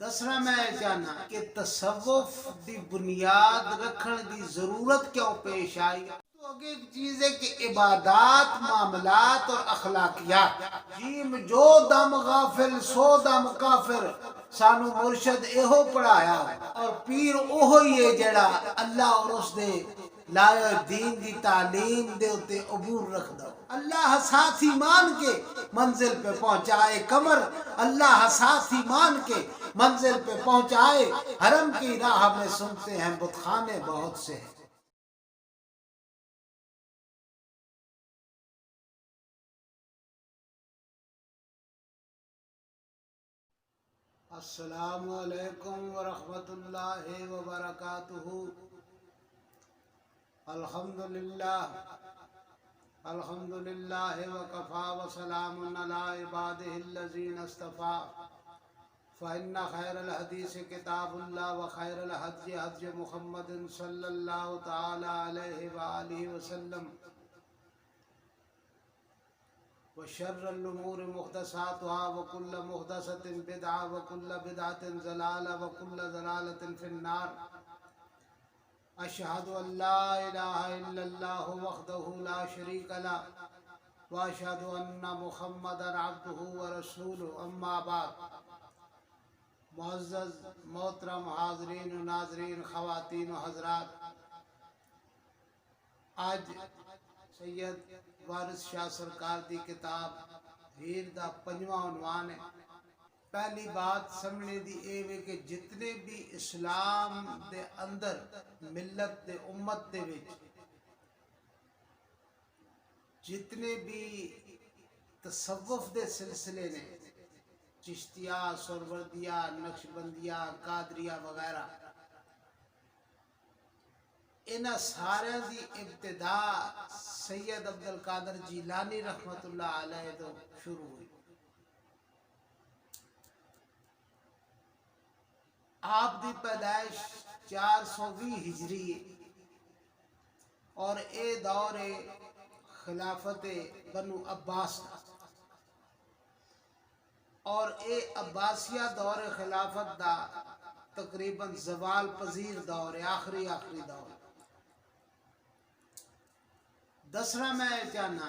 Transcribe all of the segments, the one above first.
دسنا میں چاہنا کہ تصوف دی بنیاد رکھن دی ضرورت کیوں پیش آئی؟ تو آگے ایک چیز ہے کہ عبادات، معاملات اور اخلاقیات، جیم جو دم غافل سو دم کافر، سانو مرشد ایہو پڑھایا اور پیر اوہو ہی ہے جڑا اللہ اور اس دے لائے دین دی تعلیم دے اتے عبور رکھ دو۔ اللہ ساتھی مان کے منزل پہ پہنچائے قمر، اللہ ساتھی مان کے منزل پہ پہنچائے حرم کی راہ میں سنتے ہیں بت خانے بہت سے ہیں۔ السلام علیکم ورحمۃ اللہ وبرکاتہ۔ الحمدللہ وکفا وسلام علی عبادہ الذین اصطفیٰ، فإن خیر الحدیث کتاب اللہ وخیر الہدی ہدی محمد صلی اللہ تعالی علیہ وآلہ وسلم، وشر الامور محدثاتها وكل محدثة بدعة وكل بدعة ضلالة وكل ضلالة في النار۔ اشہد ان لا الہ الا اللہ وحدہ لا شریک له واشہد ان محمدا عبدہ ورسولہ، اما بعد۔ معزز محترم حاضرین و ناظرین، خواتین و حضرات، آج سید وارث شاہ سرکار دی کتاب ہیر دا 5واں عنوان ہے۔ پہلی بات سمجھنے دی اے وے کہ جتنے بھی اسلام دے اندر ملت دے امت دے وچ جتنے بھی تصوف دے سلسلے نے، چشتیہ، سہروردیہ، نقشبندیہ، قادریہ وغیرہ، انہاں سارے دی ابتدا سید عبدالقادر جیلانی رحمت اللہ علیہ تو شروع ہوئی۔ آپ دی پیدائش 420 ہجری اور اے دور خلافت بنو عباس اور اے عباسیہ دور خلافت دا تقریباً زوال پذیر دور، آخری دور۔ دسنا میں چاہنا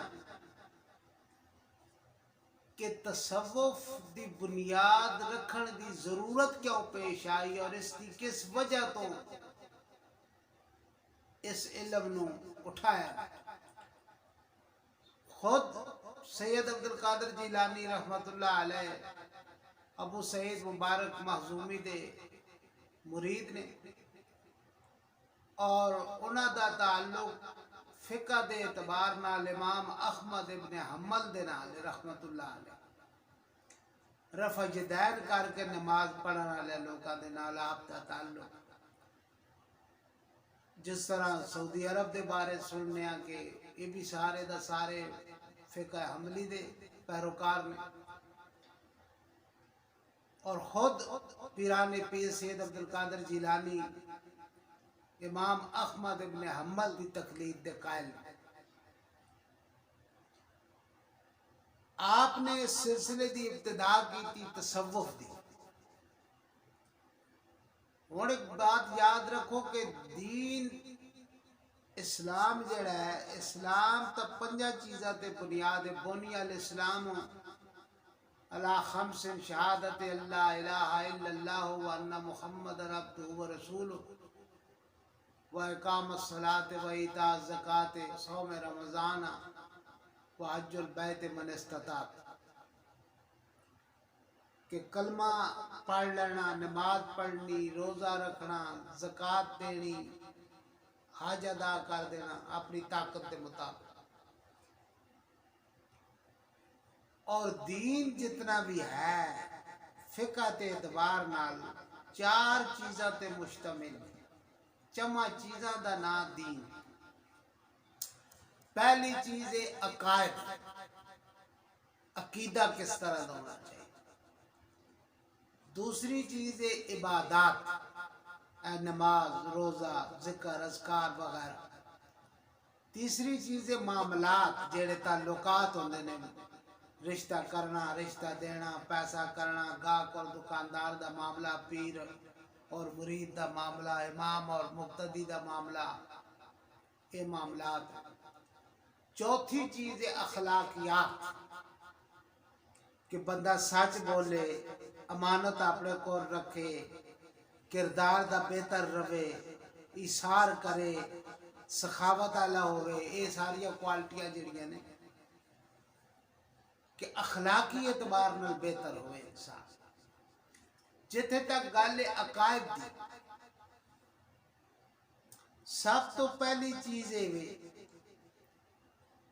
کہ تصوف دی بنیاد رکھن دی ضرورت کیوں پیش آئی اور اس کی کس وجہ تو اس علم نو اٹھایا۔ خود سید عبدالقادر جیلانی رحمت اللہ علیہ ابو سعید مبارک مخزومی دے مرید نے اور انہاں دا تعلق فقہ دے اعتبار نال امام احمد ابن حنبل دے نال رحمت اللہ علیہ، رفع جدین کر کے نماز پڑھن والے لوکاں دے نال آپ دا تعلق۔ جس طرح سعودی عرب دے بارے سننے کہ یہ بھی سارے دا سارے فقہ حنبلی دے پیروکار نے، اور خود پیران پیر سید عبدالقادر جیلانی امام احمد ابن حنبل دی تقلید دے قائل ہیں۔ آپ نے اس سلسلے دی ابتدا کی تھی تصوف دی۔ اور ایک بات یاد رکھو کہ دین اسلام جڑا ہے، اسلام تا 5 چیزاں تے بنیاد ہے۔ بنی الاسلام علی 5 شہادت اللہ الہ الا اللہ وان محمد عبدہ ورسولہ وإقام الصلاة وإيتاء الزکاة صوم رمضان وحج البیت من استطاع، کہ کلمہ پڑھ لینا، نماز پڑھنی، روزہ رکھنا، زکوٰۃ دینی، حج ادا کر دینا اپنی طاقت کے مطابق۔ اور دین جتنا بھی ہے فقہ تے اعتبار نال 4 چیزاں تے مشتمل ہے، 5 چیزاں دا نام دین۔ پہلی چیز ہے عقائد، عقیدہ کس طرح دا ہونا چاہیے۔ دوسری چیز ہے عبادات، نماز، روزہ، ذکر، اذکار وغیرہ۔ تیسری چیز ہے معاملات، جڑے تعلقات ہوندے نے رشتہ کرنا، رشتہ دینا، پیسہ کرنا، گاہک اور دکاندار دا معاملہ، پیر اور مرید دا معاملہ، امام اور مقتدی دا معاملہ، یہ معاملات۔ چوتھی چیز ہے اخلاقیات، کہ بندہ سچ بولے، امانت اپنے کو رکھے، کردار دا بہتر رہے، ایثار کرے، سخاوت والا ہوئے، یہ ساری کوالٹیاں جڑیاں نے کہ اخلاقی اعتبار میں بہتر ہوئے انسان۔ جتھے تک گل عقائد دی، سب تو پہلی چیز ہے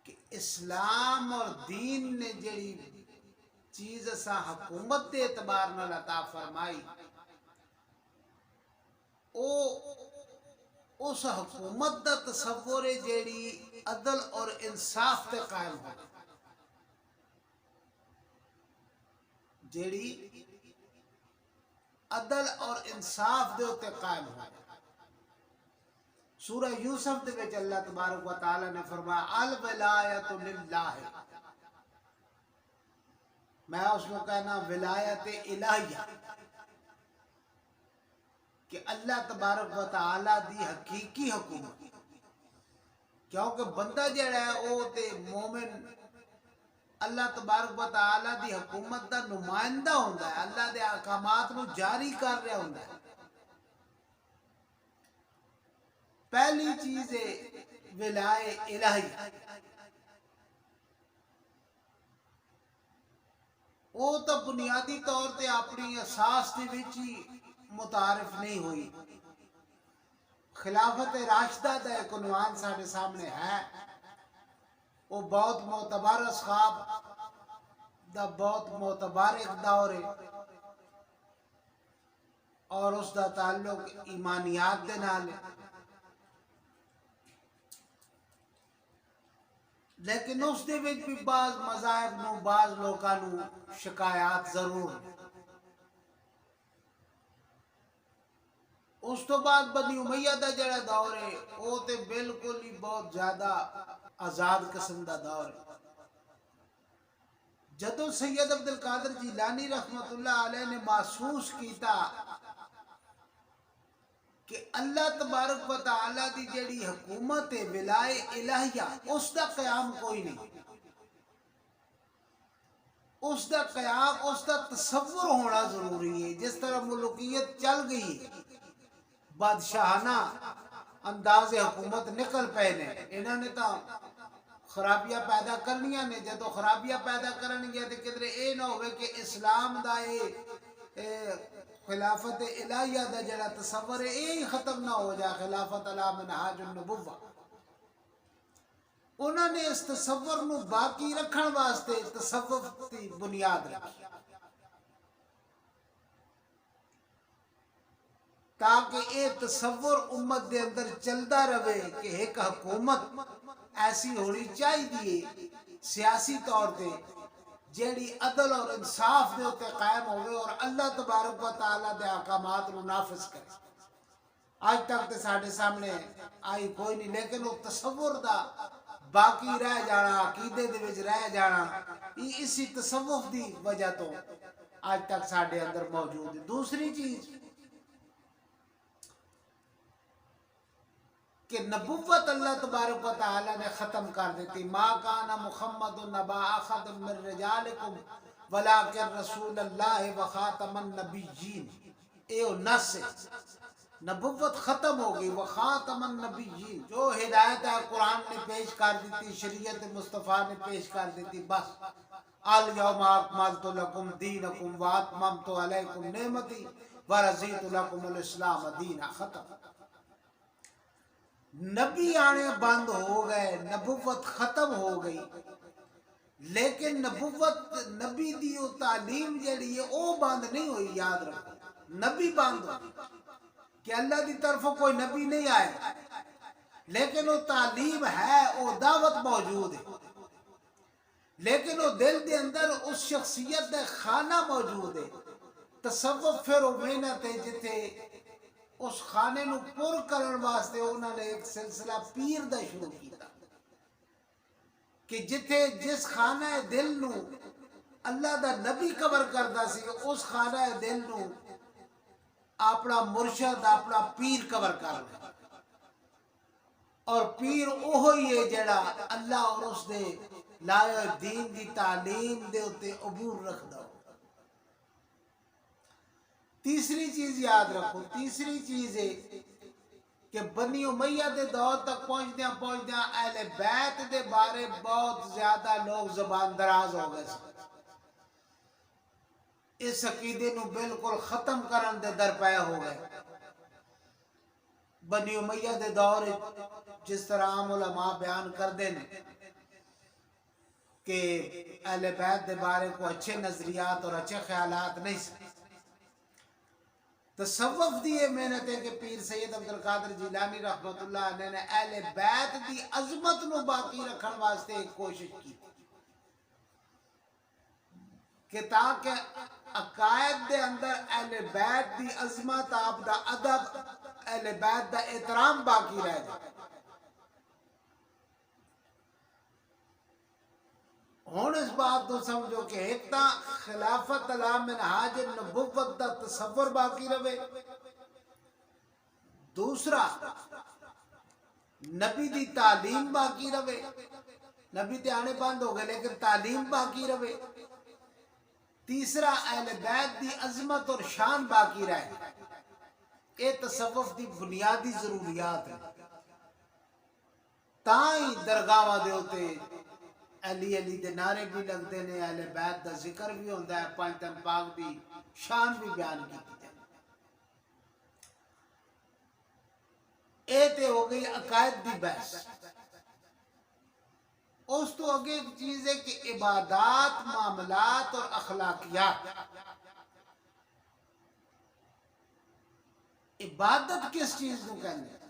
کہ اسلام اور دین نے جڑی چیز اسا حکومت کے اعتبار نال عطا فرمائی، اس حکومت دا تصور ہے جیڑی عدل اور انصاف تے قائم ہو، جیڑی عدل اور انصاف دے اتے قائم ہو۔ سورہ یوسف دے وچ اللہ تبارک و تعالی نے فرمایا الولایت للہ، میں اس کو کہنا ولایت الہیہ، کہ اللہ تبارک و تعالی دی حقیقی حکومت، کیونکہ بندہ جڑا ہے وہ تے مومن اللہ تبارک و تعالی دی حکومت دا نمائندہ ہوندا ہے، اللہ دے احکامات نو جاری کر رہا ہوندا ہے۔ پہلی چیز ہے ولایت الہی، وہ تو بنیادی طور تے اپنی اساس دے وچ ہی متعارف نہیں ہوئی۔ خلافت راشدہ دا ایک عنوان سارے سامنے ہے، وہ بہت معتبر اصحاب دا بہت معتبر ایک دور ہے، اور اس دا تعلق ایمانیات دے نال ہے، لیکن اس دے وچ بھی بعض مذاہب نو، بعض لوکاں نو شکایات ضرور ہیں۔ اس تو بعد بنی امیہ دا جڑا دور ہے وہ تے بالکل ہی بہت زیادہ آزاد قسم دا دور ہے۔ جدو سید عبدالقادر جیلانی رحمت اللہ علیہ نے محسوس کیتا کہ اللہ تبارک و تعالی دی جڑی حکومت ہے ولایت الہیہ، اس دا قیام کوئی نہیں، اس دا قیام، اس دا تصور ہونا ضروری ہے۔ جس طرح ملوکیت چل گئی، بادشاہانہ انداز حکومت نکل پے نے، انہوں نے تو خرابیاں پیدا کرنیاں نے، جدو خرابیاں پیدا کرن گیا تو کدھر اے نہ ہوئے کہ اسلام دا خلافت الہیہ دا جڑا تصور ہے یہ ختم نہ ہو جائے، خلافت علی منہاج النبوہ۔ انہوں نے اس تصور نو باقی رکھن واسطے تصوف کی بنیاد رکھی، تاکہ یہ تصور امت دے اندر چلتا رہے کہ ایک حکومت ایسی ہونی چاہیے سیاسی طور پہ جیڑی عدل اور انصاف دے اوتے قائم ہوئے اور اللہ تبارک و تعالیٰ دے احکامات نو نافذ کرے۔ آج تک تے ساڑھے سامنے آئی کوئی نہیں، لیکن وہ تصور دا باقی رہ جانا، عقیدے دے وچ رہ جانا، اسی تصوف دی وجہ تو آج تک ساڑھے اندر موجود ہے۔ دوسری چیز کہ نبوت اللہ تبارک و تعالی نے ختم کر دیتی، ما کان محمد نبا احد من رجالکم ولکن رسول اللہ و خاتم النبیین، اے نص نبوت ختم ہو گئی، و خاتم النبیین، جو ہدایت ہے قرآن نے پیش کر دیتی، شریعت مصطفیٰ نے پیش کر دیتی، بس الیوم اکملت لکم دینکم و اتممت علیکم نعمتی و رضیت لکم الاسلام دینا، ختم۔ نبی آنے بند ہو گئے، نبوت ختم ہو گئی، لیکن نبوت نبی دی تعلیم جڑی ہے وہ بند نہیں ہوئی۔ یاد رکھو نبی بند ہو کہ اللہ دی طرفوں کوئی نبی نہیں آئے، لیکن وہ تعلیم ہے، وہ دعوت موجود ہے، لیکن وہ دل دے اندر اس شخصیت دے خانہ موجود ہے۔ تصوف پھر وہ محنت ہے جتھے اس خانے نو پر کرن واسطے انہوں نے ایک سلسلہ پیر دا شروع کیتا کہ جتھے جس خانہ دل نو اللہ دا نبی قبر کردا سی اس خانہ دل نو اپنا مرشد اپنا پیر قبر کر لے، اور پیر اوہی ہے جڑا اللہ اور اس دے لائے دین دی تعلیم دے اتے عبور رکھدا ہو۔ تیسری چیز یاد رکھو، تیسری چیز ہے کہ بنی امیہ دے دور تک پہنچدیاں اہل بیت دے بارے بہت زیادہ لوگ زبان دراز ہو گئے سن، اس عقیدے نو بالکل ختم کرن دے درپے ہو گئے۔ بنی امیہ دے دور جس طرح عام علماء بیان کر دیں کہ اہل بیت دے بارے کو اچھے نظریات اور اچھے خیالات نہیں سے، تصوف دی یہ محنت ہے کہ پیر سید عبدالقادر جیلانی رحمت اللہ علیہ نے اہل بیت دی عظمت نو باقی رکھن واسطے ایک کوشش کی کہ تاکہ عقائد دے اندر اہل بیت دی عظمت، آپ دا ادب، اہل بیت دا احترام باقی رہ جائے۔ ہون اس بات تو سمجھو کہ ایک تا خلافت علی منہاج النبوت دا تصور باقی رہے، دوسرا نبی دی تعلیم باقی رہے، نبی تے آنے بند ہو گئے لیکن تعلیم باقی رہے، تیسرا اہل بیت دی عظمت اور شان باقی رہے۔ یہ تصوف دی بنیادی ضروریات ہیں، تائیں درگاہاں دے ہوتے علی علی دے نعرے بھی لگتے ہیں، اہل بیت دا ذکر بھی ہوتا ہے، پانچ تن پاک دی شان بھی بیان کی جائے۔ اے تے ہو گئی عقائد دی بحث۔ اس تو آگے ایک چیز ہے کہ عبادات، معاملات اور اخلاقیات۔ عبادت کس چیز کو کہنے ہیں؟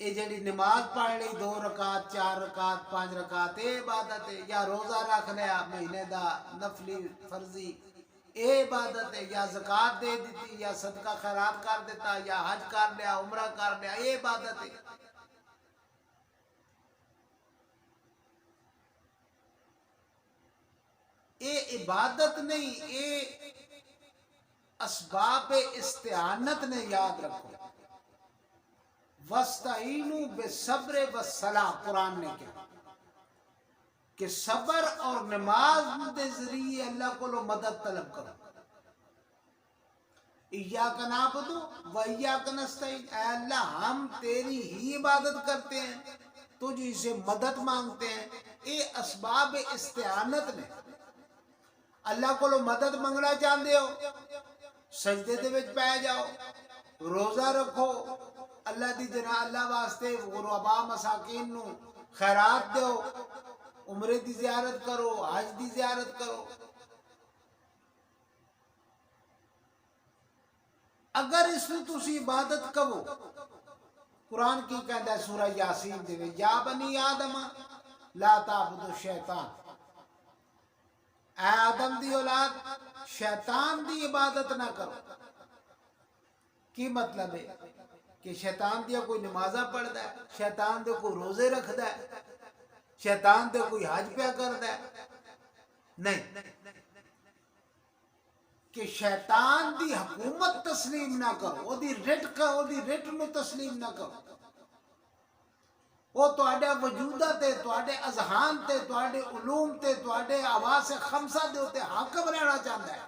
یہ جڑی نماز پڑھ لی 2 رکعت 4 رکعت 5 رکعت اے عبادت ہے، یا روزہ رکھ لیا مہینے دا نفلی فرضی اے عبادت ہے، یا زکوٰۃ دے دیتی، یا صدقہ خیرات کر دیتا، یا حج کر لیا عمرہ کر لیا، اے عبادت ہے۔ اے عبادت نہیں، اے اسباب استعانت نے، یاد رکھو۔ وَاسْتَعِینُوا بِالصَّبْرِ وَالصَّلَاةِ، قرآن نے کہا کہ صبر اور نماز دے ذریعے اللہ کو لو مدد طلب کرو۔ ایاک نعبد و ایاک نستعین، اے اللہ ہم تیری ہی عبادت کرتے ہیں، تجھ سے مدد مانگتے ہیں۔ اے اسباب استعانت نے۔ اللہ کو لو مدد منگنا چاہتے ہو، سجدے دے وچ پہ جاؤ، روزہ رکھو، اللہ دی جناح اللہ واسطے غرباء مساکین نو خیرات دیو، عمرے دی زیارت کرو، حج دی زیارت کرو۔ اگر اس نے تسی عبادت کرو، قرآن کی کہندا ہے سورہ یاسین دے وچ، یا بنی آدم لا تعبدوا الشیطان، اے آدم دی اولاد شیطان دی عبادت نہ کرو۔ کی مطلب ہے کہ شیطان دیا کوئی نمازہ پڑھتا ہے، شیطان دے کوئی روزے رکھتا ہے، شیطان دے کوئی حج پہ کرتا ہے؟ نہیں، کہ شیطان دی حکومت تسلیم نہ کرو، وہ دی رٹ نو تسلیم نہ کرو۔ وہ تواڈے وجودت تے، تواڈے اذہان تے، تواڈے علوم تے، تواڈے حواس خمسہ دے ہوتے حاکم رہنا چاہتا ہے،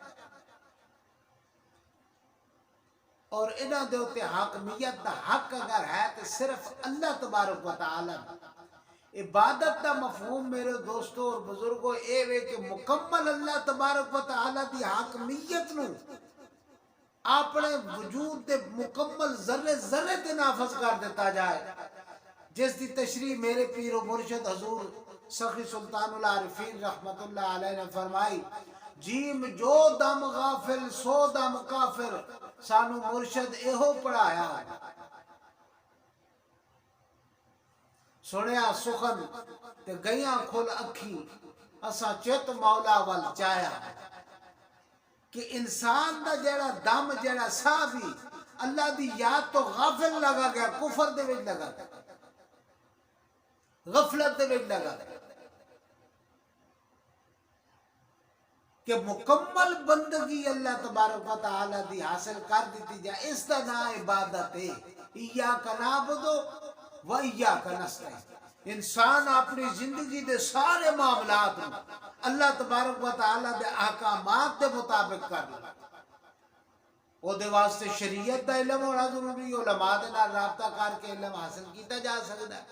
اور انہاں دے ہوتے حاکمیت دا حق اگر ہے تو صرف اللہ تبارک و تعالی۔ عبادت دا مفہوم میرے دوستوں اور بزرگوں اے وے کہ مکمل اللہ تبارک و تعالی دی حاکمیت نو اپنے وجود دے مکمل ذرے ذرے تے نافذ کر دیتا جائے، جس دی تشریح میرے پیر و مرشد حضور سخی سلطان العارفین رحمت اللہ علیہ نے فرمائی، جیم جو دم غافل سو دم کافر، سانو مرشد ایہو پڑھایا۔ سنیا سخن تے گئیاں کھل اکھی، اسا چت مولا وال چایا، کہ انسان دا جڑا دم جڑا سا بھی اللہ دی یاد تو غافل لگا گیا، کفر دے وچ لگا گیا، غفلت دے وچ لگا گیا۔ کہ مکمل بندگی اللہ تبارک و تعالی دی حاصل کر دیتی جائے، اس دا نام عبادت ہے۔ ایاک نعبد و ایاک نستعین۔ انسان اپنی زندگی دے سارے معاملات اللہ تبارک و تعالی دے احکامات دے مطابق کر لے۔ او دے واسطے شریعت دا علم ہونا ضروری، علماء دے نال رابطہ کر کے علم حاصل کیتا جا سکتا ہے۔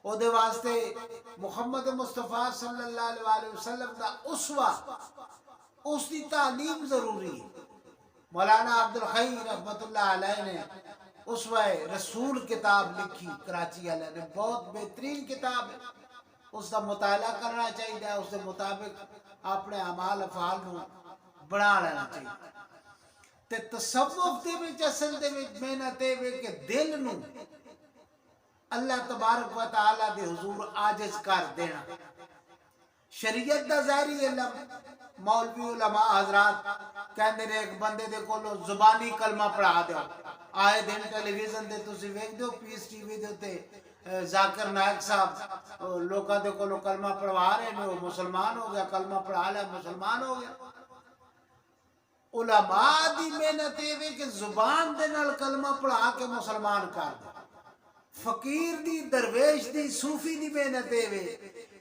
او دے واسطے محمد مصطفیٰ صلی اللہ علیہ وسلم دا اسوہ، اس دی تعلیم ضروری ہے۔ مولانا عبد الحی رحمت اللہ علیہ نے اسوہ رسول کتاب لکھی، کراچی والے نے، بہت بہترین کتاب ہے، اس کا مطالعہ کرنا چاہیے، اس کے مطابق اپنے اعمال افعال نو بنا لینا چاہیے۔ تے تصوف دے وچ اصل دے وچ محنت ہے کہ دل نو اللہ تبارک و تعالی دے حضور عاجز کر دینا۔ شریعت دا ظاہری علم مولوی علماء حضرات کہندے نے ایک بندے دے کولو زبانی کلمہ پڑھا دیو، آئے دن ٹیلی ویژن دے تسی ویکھ دیو، پیس ٹی وی دے تے ذاکر نائک صاحب لوکاں دے کولو کلمہ پڑھوا رہے نے، وہ مسلمان ہو گیا، کلمہ پڑھا لیا مسلمان ہو گیا۔ علماء دی محنت ہے کہ زبان دے نال کلمہ پڑھا کے مسلمان کر دے۔ فقیر دی، درویش دی، صوفی دی محنت ہے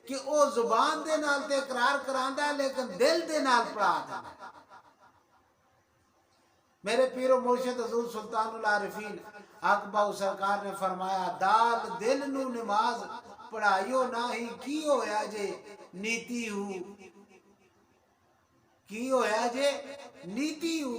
کہ او زبان دے نال تے اقرار کراندا ہے لیکن دل دے نال پڑھا دے۔ میرے پیر و مرشد حضور سلطان العارفین حق باؤ سرکار نے فرمایا، دال دل نو نماز پڑھائیو نہ ہی کی ہویا جے نیتی ہو، کی ہویا جے نیتی ہو،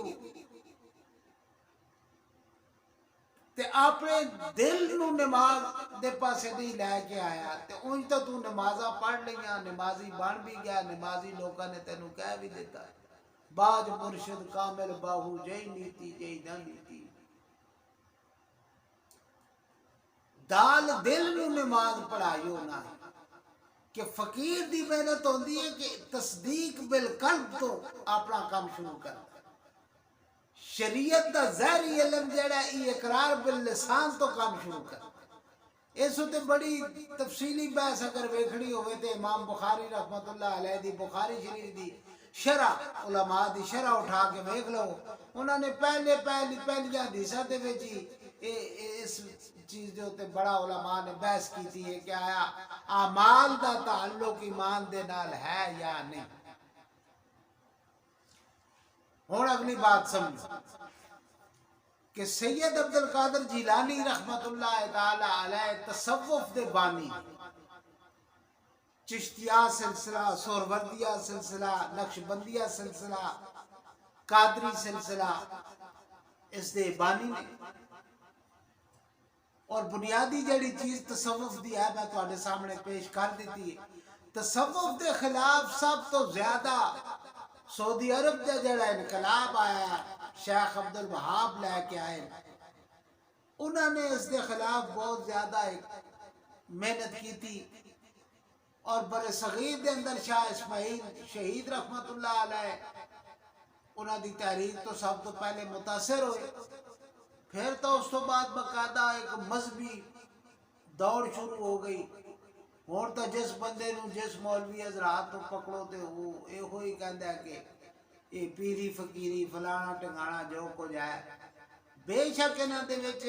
تے اپنے دل نو نماز دے پاسے نہیں لے کے آیا تے اونج تو تو نمازاں پڑھ لیاں، نمازی بن بھی گیا، نمازی لوگاں نے تینوں کہہ بھی دیتا ہے، باج مرشد کامل باہو جئی نیتی جئی نہ نیتی۔ دال دل نو نماز پڑھائیو نہ، کہ فقیر دی محنت ہوندی ہے کہ تصدیق بالقلب تو اپنا کام شروع کر۔ شریعت دا ظاہری علم جڑا ہے اقرار باللسان تو کام شروع کر۔ اس تے بڑی تفصیلی بحث اگر ویکھنی ہوئے تے امام بخاری رحمت اللہ علیہ دی بخاری شریف دی شرح، علماء دی شرح اٹھا کے ویکھ لو، انہوں نے پہلی حدیثاں دے وچ اس چیز دے اوتے بڑا علماء نے بحث کیتی ہے کہ آیا اعمال دا تعلق ایمان دے نال ہے یا نہیں۔ ہن اگلی بات سمجھو کہ سید عبد القادر جیلانی رحمت اللہ تعالی علیہ تصوف دے بانی، چشتیہ سلسلہ، سہروردیہ سلسلہ، نقشبندیہ سلسلہ، قادری سلسلہ، اس دے بانی نے۔ اور بنیادی جڑی چیز تصوف دی ہے میں تواڈے سامنے پیش کر دیتی ہے۔ تصوف دے خلاف سب تو زیادہ سعودی عرب دے جڑا انقلاب آیا، شیخ عبد الوہاب لے کے آئے، انہوں نے اس دے خلاف بہت زیادہ محنت کی تھی، اور بر صغیر دے اندر شاہ اسماعیل شہید رحمت اللہ علیہ انہوں دی تحریک تو سب تو پہلے متاثر ہوئے، پھر تو اس تو بعد باقاعدہ ایک مذہبی دوڑ شروع ہو گئی۔ ہوں تو جس بندے نو، جس مولوی حضرات تو پکڑو تے وہ یہ ہی کہندا ہے کہ یہ پیری فقیری فلانا ٹنگانا جو کچھ ہے۔ بے شک انہاں دے وچ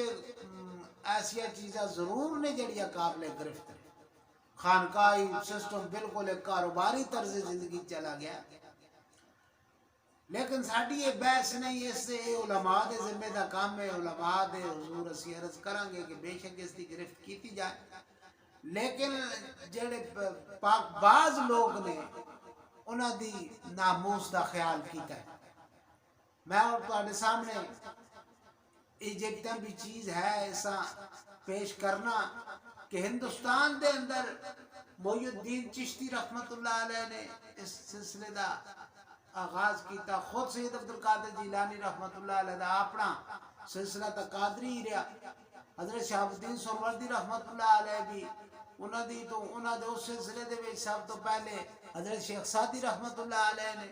ایسیا چیزاں ضرور نے جڑیاں قابل گرفت، خانقاہی سسٹم بالکل ایک کاروباری طرز زندگی چلا گیا، لیکن ساڈی یہ بحث نہیں، اس سے علماء دے ذمہ دا کام ہے، علماء دے حضور اسی عرض کریں گے کہ بے شک اس کی گرفت کیتی جائے، لیکن جڑے پاک باز لوگ نے انہاں دی ناموس دا خیال کیتا ہے۔ میں اور تواڈے سامنے یہ جتنا بھی چیز ہے ایسا پیش کرنا کہ ہندوستان دے اندر محی الدین چشتی رحمت اللہ علیہ نے اس سلسلے دا آغاز کیتا، خود سید عبد القادر جیلانی رحمت اللہ علیہ دا اپنا سلسلہ تا قادری ہی رہا، حضرت شہاب الدین سہروردی رحمت اللہ علیہ بھی انہوں دی تو انہوں دے اس سلسلے دے وچ سب تو پہلے حضرت شیخ سعدی رحمت اللہ علیہ نے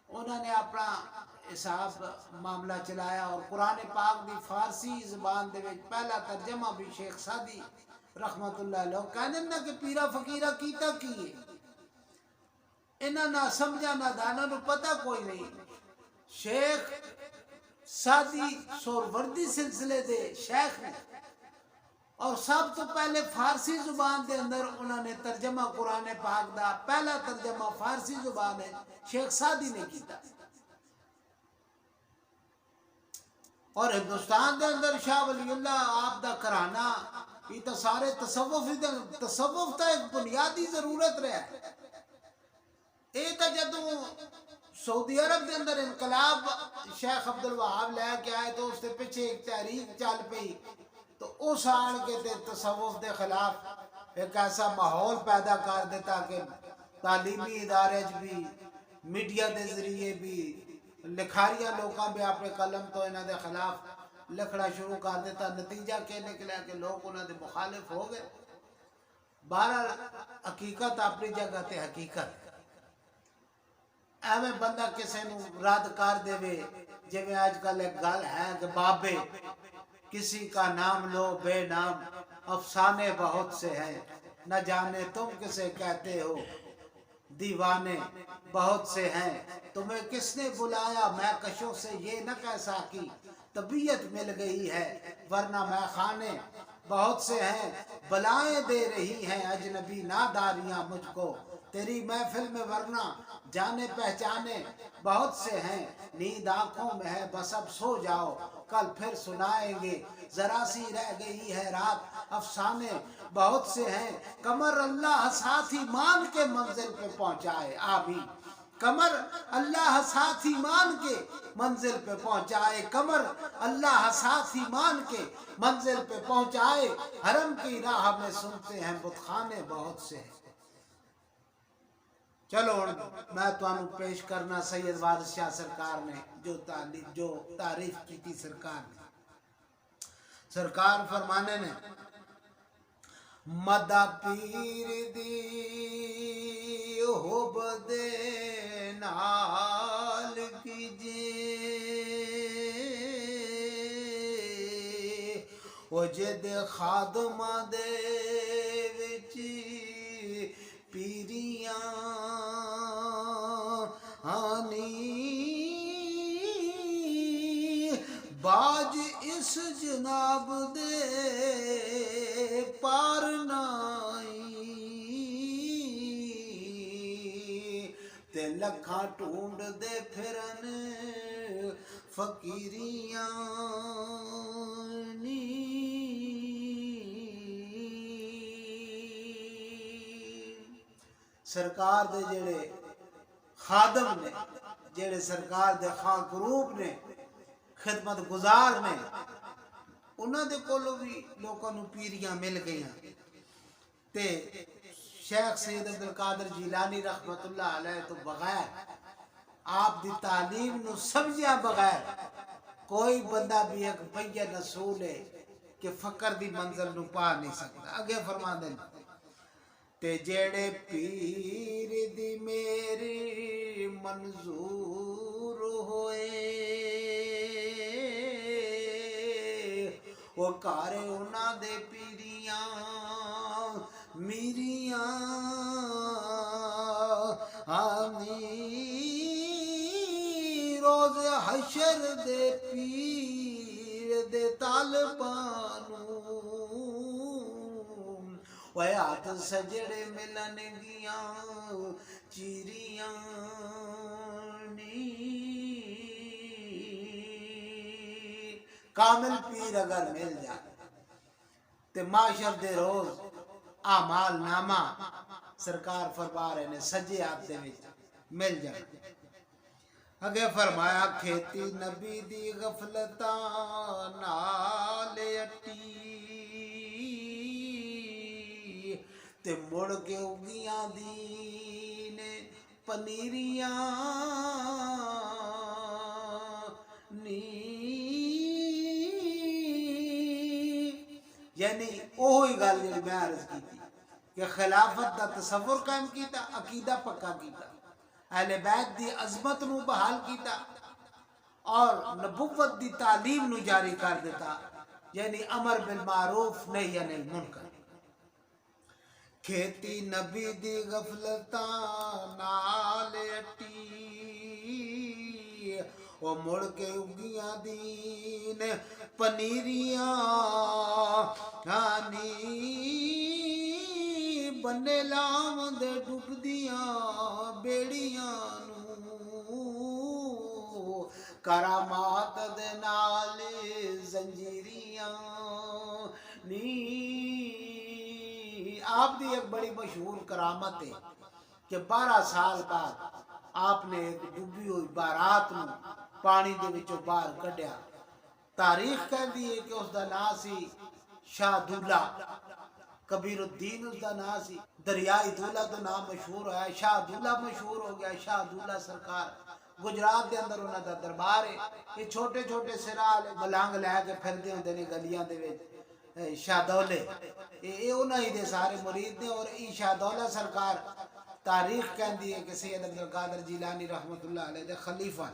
انہوں نے اپنا حساب معاملہ چلایا، اور قرآن پاک دی فارسی زبان دے وچ پہلا ترجمہ بھی شیخ سعدی رحمت اللہ علیہ کہنے نا کہ پیرا فقیرہ کیتا کیے، انہاں نہ سمجھا نہ دانا نو پتہ کوئی نہیں. شیخ سادی سہروردی سلسلے دے شیخ نے اور سب تو پہلے فارسی زبان دے اندر انہوں نے ترجمہ قرآن پاک دا پہلا ترجمہ فارسی زبان ہے شیخ سادی نے کیتا. اور ہندوستان دے اندر شاہ ولی اللہ آپ دا کرانا یہ تو سارے تصوف تا ایک بنیادی ضرورت رہا ہے. یہ تو جدوں سعودی عرب دے اندر انقلاب شیخ عبدالوہاب لے کے آئے تو اس کے پیچھے ایک تحریک چل پئی تو اس آن کے تصوف دے خلاف ایک ایسا ماحول پیدا کر دیتا کہ تعلیمی ادارے بھی میڈیا دے ذریعے بھی لکھاریاں لوگاں بھی اپنے قلم تو انہاں دے خلاف لکھنا شروع کر دیتا. نتیجہ کیا نکلا کہ لوگ انہاں دے مخالف ہو گئے. بہرحال حقیقت اپنی جگہ تے حقیقت ایویں بندہ کسے نو رد کر دے جویں آج کل ایک گل ہے کہ بابے کسی کا نام لو بے نام افسانے بہت سے ہیں نہ جانے تم کسے کہتے ہو دیوانے بہت سے ہیں تمہیں کس نے بلایا میں کشوں سے یہ نہ کہہ سکی طبیعت مل گئی ہے ورنہ میں خانے بہت سے ہیں بلائیں دے رہی ہیں اجنبی ناداریاں مجھ کو تیری محفل میں ورنہ جانے پہچانے بہت سے ہیں نیند آنکھوں میں ہے بس اب سو جاؤ کل پھر سنائیں گے ذرا سی رہ گئی ہے رات افسانے بہت سے ہیں کمر اللہ ساتھ ایمان کے منزل پہ پہنچائے آمین. کمر اللہ ساتھ ایمان کے منزل پہ پہنچائے کمر اللہ ساتھ ایمان کے منزل پہ پہنچائے حرم کی راہ میں سنتے ہیں بت خانے بہت سے ہیں. چلو میں تمہیں پیش کرنا سید وارث شاہ سرکار نے جو تعریف کی تھی سرکار نے. سرکار فرمانے نے مدہ پیر دی حب دے نال کیجے وہ جد خادمہ دے وچ پیریاں آنی باج اس جناب دے پار نائی تے لکھاں ٹونڈ دے پھرن فقیریاں نی. سرکار دے جڑے خادم نے جڑے سرکار دے خاں گروپ نے خدمت گزار نے انہاں دے کولوں بھی لوکاں نوں پیریاں مل گئیاں تے شیخ سید عبدالقادر جیلانی رحمت اللہ علیہ تو بغیر آپ دی تعلیم نو سمجھیا بغیر کوئی بندہ بھی ایک بین اصول ہے کہ فقر دی منزل نو پا نہیں سکتا. اگے فرما دیں تے جڑے پیر دی میری منظور ہوئے وہ کارے انہاں دے پیریاں میریاں آمین. روز حشر دے پیر دے طالبانوں ویات سجڑے ملن گیاں چیریاں نی. کامل پیر اگر مل جائے تے معاشر دے روز اعمال نامہ سرکار فرما رہے نے سجے آپ دے وچ مل جائے. اگے فرمایا کھیتی نبی دی غفلتاں نال اٹی تے مڑ کے اگیاں دین پنیریاں نی. یعنی وہی گل جی میں عرض کی تھی کہ خلافت دا تصور قائم کیتا عقیدہ پکا کیتا اہل بیت دی عظمت نو بحال کیتا اور نبوت دی تعلیم نو جاری کر دیتا یعنی امر بالمعروف نہی عن المنکر. کھیتی نبی دی غفلتاں نال اٹی وہ مڑ کے اگیاں دین پنیریاں ہانی بنے لاون دے ڈبدیاں بیڑیاں نو کرامات دے نال زنجیریاں نی آپ دی ایک بڑی مشہور کرامت ہے کہ 12 سال بعد آپ نے ایک ڈبی ہوئی بارات نو پانی دے وچوں باہر کڈیا. تاریخ کہندی ہے کہ اس دا نام سی شاہ دولہ، کبیر الدین اس دا نام سی. دریائے دولہ تو نام مشہور ہے، شاہ دولہ مشہور ہو گیا. شاہ دولہ سرکار گجرات دے اندر انہاں دا دربار ہے. یہ چھوٹے چھوٹے سرال ملنگ لے کے پھردے ہوندے نے گلیاں دے وچ. شاہ دولے یہ انہاں ہی دے سارے مرید نے. اور ای شاہ دولہ سرکار تاریخ کہندی ہے کہ سید عبد القادر جیلانی رحمت اللہ علیہ دے خلیفہ.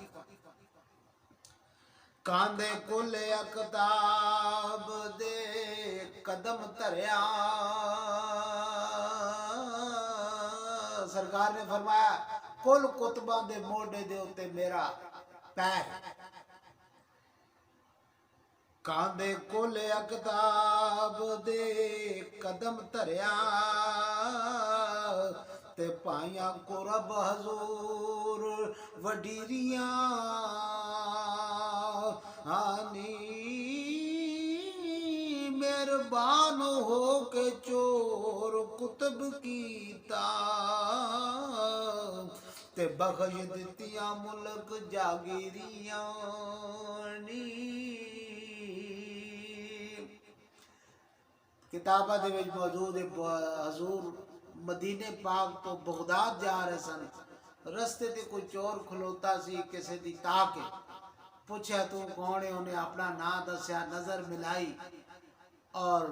کاندے کل اقتاب دے قدم تریا، سرکار نے فرمایا کل کتباں دے موڈے دے ہوتے میرا پیر. کاندے کل اقتاب دے قدم تریا تے پائیاں قرب حضور وڈیریاں ہانی مہربان ہو کے چور کتب کیتا تے بخش دتیاں ملک جاگیریاں نی. کتابہ دے وچ موجود ہے حضور مدینے پاک تو بغداد جا رہے سن. رستے تے کوئی چور کھلوتا سی کسے دی تاک پوچھا تو کون ہے، انہیں اپنا نام دسیا، نظر ملائی اور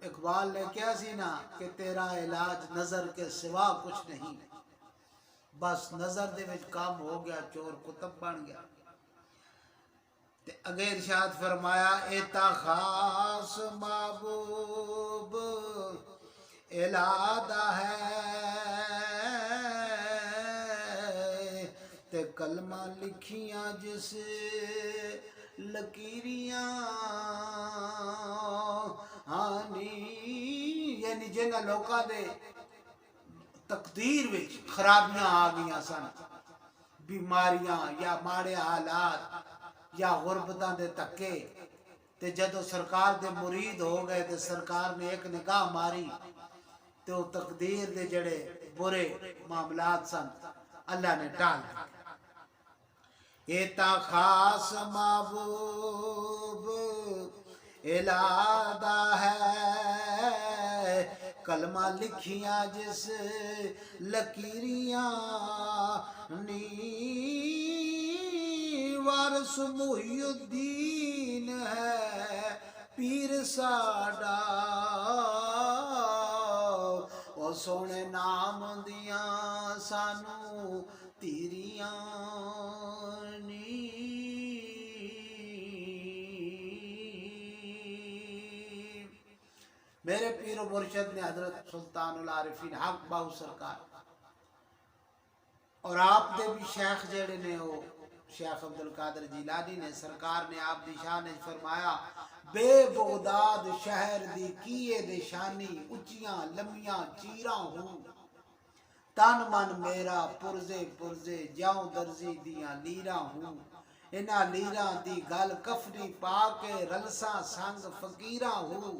اقبال نے کیا سی نا کہ تیرا علاج نظر کے سوا کچھ نہیں. بس نظر دے وچ کام ہو گیا، چور کتب بن گیا. اگے ارشاد فرمایا ایتا خاص محبوب الہدا ہے تے کلمہ لکھیاں جس لکیریاں ہانی. یعنی جنہ لوکاں دے تقدیر وچ خرابیاں آ گئیاں سن، بیماریاں یا ماڑے حالات یا غربتاں دے تکے، تے جدو سرکار دے مرید ہو گئے تے سرکار نے ایک نگاہ ماری تے وہ تقدیر دے جڑے برے معاملات سن اللہ نے ٹال دیا. ایتا خاص محبوب الہدا ہے کلمہ لکھیاں جس لکیریاں نی. وارث محی الدین ہے پیر ساڈا او سونے نام دیاں سانو تیریاں نی. میرے پیر و مرشد نے حضرت سلطان العارفین حق باہو سرکار اور آپ دے بھی شیخ جڑے نے ہو شیخ عبد القادر جیلانی نے، سرکار نے آپ دی شان فرمایا بے بغداد شہر دی کیے دے شانی اچیاں لمیاں چیراں ہوں تن من میرا پرزے پرزے جاؤں درزی دیاں لیراں ہوں. انہاں لیراں دی گل کفنی پا کے رلساں سنگ فقیراں ہوں.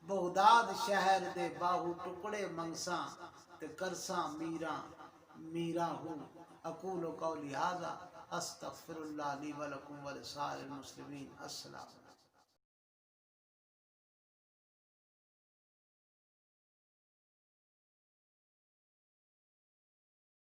بغداد شہر دے باہو ٹکڑے منگساں تے کرساں میراں میراں ہوں. اقول قولی ھذا استغفر اللہ لی ولکم ولسائر المسلمین. السلام.